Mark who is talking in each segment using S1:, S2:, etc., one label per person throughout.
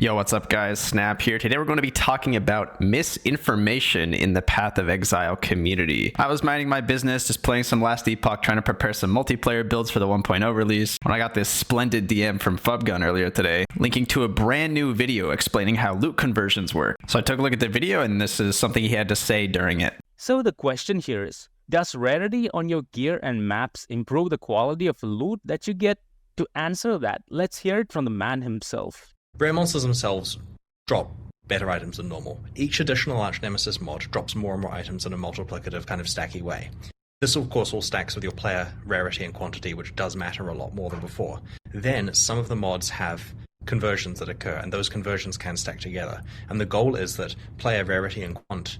S1: Yo, what's up guys? Snap here. Today we're going to be talking about misinformation in the Path of Exile community. I was minding my business, just playing some Last Epoch, trying to prepare some multiplayer builds for the 1.0 release, when I got this splendid DM from Fubgun earlier today, linking to a brand new video explaining how loot conversions work. So I took a look at the video and this is something he had to say during it.
S2: So the question here is, does rarity on your gear and maps improve the quality of loot that you get? To answer that, let's hear it from the man himself.
S3: Rare monsters themselves drop better items than normal. Each additional Arch Nemesis mod drops more and more items in a multiplicative kind of stacky way. This of course all stacks with your player rarity and quantity, which does matter a lot more than before. Then some of the mods have conversions that occur, and those conversions can stack together. And the goal is that player rarity and quant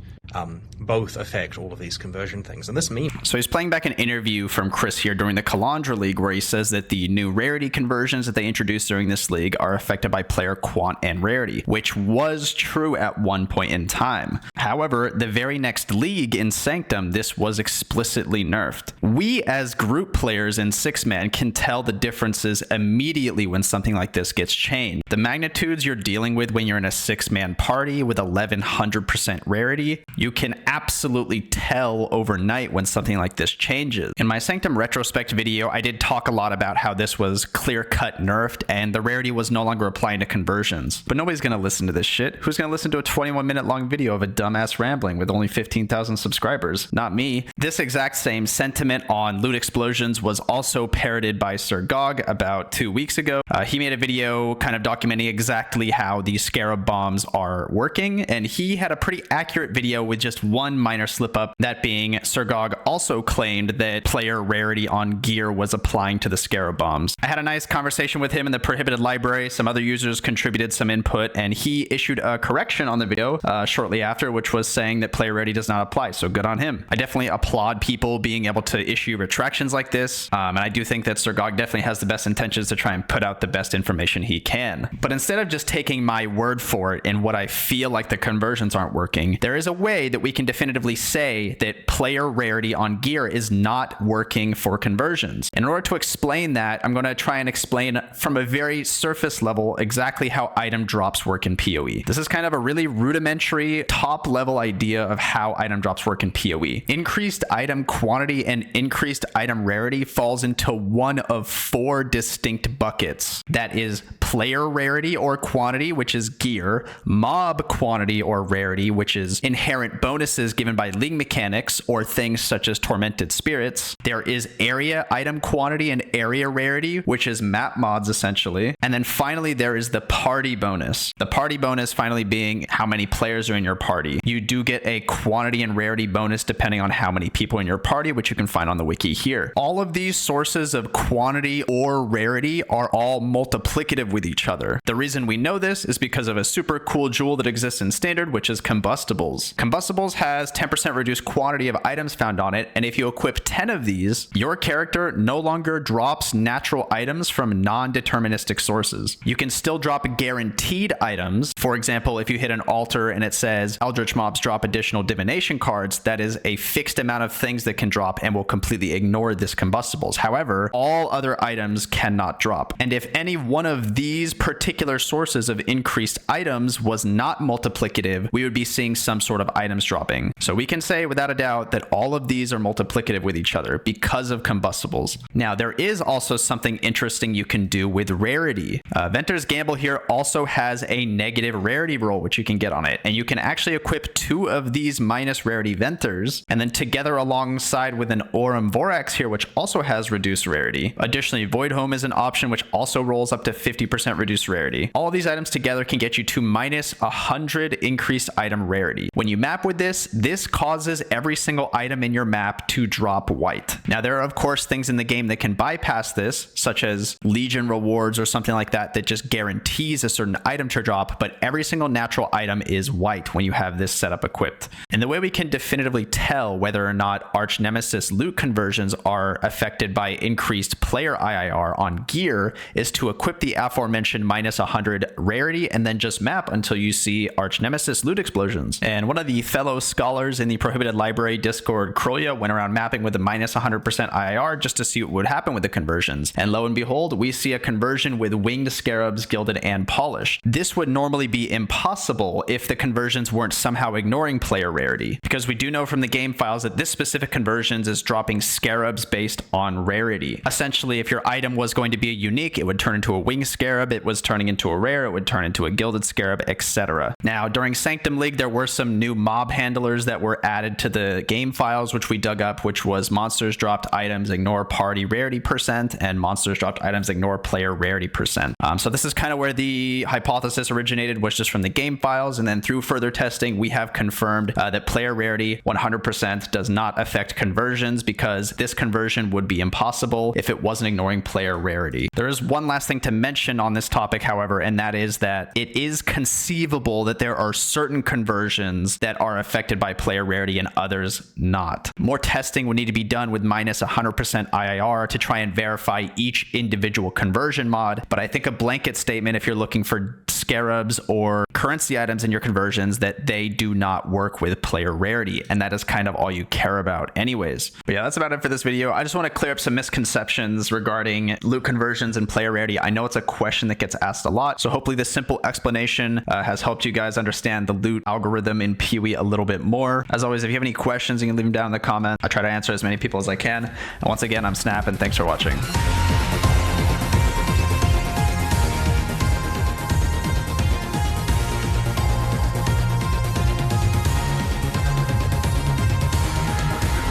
S3: both affect all of these conversion things. And this means...
S1: So he's playing back an interview from Chris here during the Calandra League where he says that the new rarity conversions that they introduced during this league are affected by player quant and rarity, which was true at one point in time. However, the very next league in Sanctum, this was explicitly nerfed. We as group players in 6-man can tell the differences immediately when something like this gets changed. The magnitudes you're dealing with when you're in a 6-man party with 1100% rarity, you can absolutely tell overnight when something like this changes. In my Sanctum retrospect video, I did talk a lot about how this was clear-cut nerfed and the rarity was no longer applying to conversions. But nobody's going to listen to this shit. Who's going to listen to a 21-minute long video of a dumbass rambling with only 15,000 subscribers? Not me. This exact same sentiment on loot explosions was also parroted by Sir Gog about 2 weeks ago. He made a video kind of documenting exactly how these Scarab bombs are working, and he had a pretty accurate video with just one minor slip up, that being Sir Gog also claimed that player rarity on gear was applying to the Scarab bombs. I had a nice conversation with him in the prohibited library. Some other users contributed some input and he issued a correction on the video shortly after, which was saying that player rarity does not apply. So good on him. I definitely applaud people being able to issue retractions like this. And I do think that Sir Gog definitely has the best intentions to try and put out the best information he can. But instead of just taking my word for it and what I feel like the conversions aren't working, there is a way that we can definitively say that player rarity on gear is not working for conversions. In order to explain that, I'm going to try and explain from a very surface level exactly how item drops work in POE. This is kind of a really rudimentary, top level idea of how item drops work in POE. Increased item quantity and increased item rarity falls into one of 4 distinct buckets. That is player rarity or quantity, which is gear, mob quantity or rarity, which is inherent bonuses given by league mechanics or things such as tormented spirits. There is area item quantity and area rarity, which is map mods essentially. And then finally, there is the party bonus. The party bonus finally being how many players are in your party. You do get a quantity and rarity bonus depending on how many people in your party, which you can find on the wiki here. All of these sources of quantity or rarity are all multiplicative with each other. The reason we know this is because of a super cool jewel that exists in standard, which is combustibles. Combustibles has 10% reduced quantity of items found on it, and if you equip 10 of these, your character no longer drops natural items from non-deterministic sources. You can still drop guaranteed items. For example, if you hit an altar and it says Eldritch mobs drop additional divination cards, that is a fixed amount of things that can drop and will completely ignore this combustibles. However, all other items cannot drop. And if any one of these particular sources of increased items was not multiplicative, we would be seeing some sort of items dropping. So we can say without a doubt that all of these are multiplicative with each other because of combustibles. Now, there is also something interesting you can do with rarity. Venter's Gamble here also has a negative rarity roll, which you can get on it. And you can actually equip 2 of these minus rarity Venters, and then together alongside with an Aurum Vorax here, which also has reduced rarity. Additionally, Void Home is an option which also rolls up to 50% reduced rarity. All of these items together can get you to minus 100 increased item rarity. When you map with this causes every single item in your map to drop white. Now, there are of course things in the game that can bypass this, such as Legion rewards or something like that, that just guarantees a certain item to drop, but every single natural item is white when you have this setup equipped. And the way we can definitively tell whether or not Arch Nemesis loot conversions are affected by increased player IIR on gear is to equip the aforementioned aforementioned minus 100 rarity and then just map until you see Arch Nemesis loot explosions. And one of the fellow scholars in the Prohibited Library Discord, Krolia, went around mapping with a minus 100% IIR just to see what would happen with the conversions. And lo and behold, we see a conversion with winged scarabs, gilded, and polished. This would normally be impossible if the conversions weren't somehow ignoring player rarity, because we do know from the game files that this specific conversions is dropping scarabs based on rarity. Essentially, if your item was going to be a unique, it would turn into a winged scarab. It was turning into a rare, it would turn into a gilded scarab, etc. Now, during Sanctum League, there were some new mob handlers that were added to the game files, which we dug up, which was monsters dropped items ignore party rarity percent, and monsters dropped items ignore player rarity percent. So this is kind of where the hypothesis originated, was just from the game files, and then through further testing, we have confirmed that player rarity 100% does not affect conversions, because this conversion would be impossible if it wasn't ignoring player rarity. There is one last thing to mention on this topic, however, and that is that it is conceivable that there are certain conversions that are affected by player rarity and others not. More testing would need to be done with minus 100% IIR to try and verify each individual conversion mod, but I think a blanket statement, if you're looking for scarabs or currency items in your conversions, that they do not work with player rarity, and that is kind of all you care about anyways. But yeah, that's about it for this video. I just want to clear up some misconceptions regarding loot conversions and player rarity. I know it's a question that gets asked a lot, so hopefully this simple explanation has helped you guys understand the loot algorithm in POE a little bit more. As always, if you have any questions, you can leave them down in the comments. I try to answer as many people as I can. And once again, I'm Snap, and thanks for watching.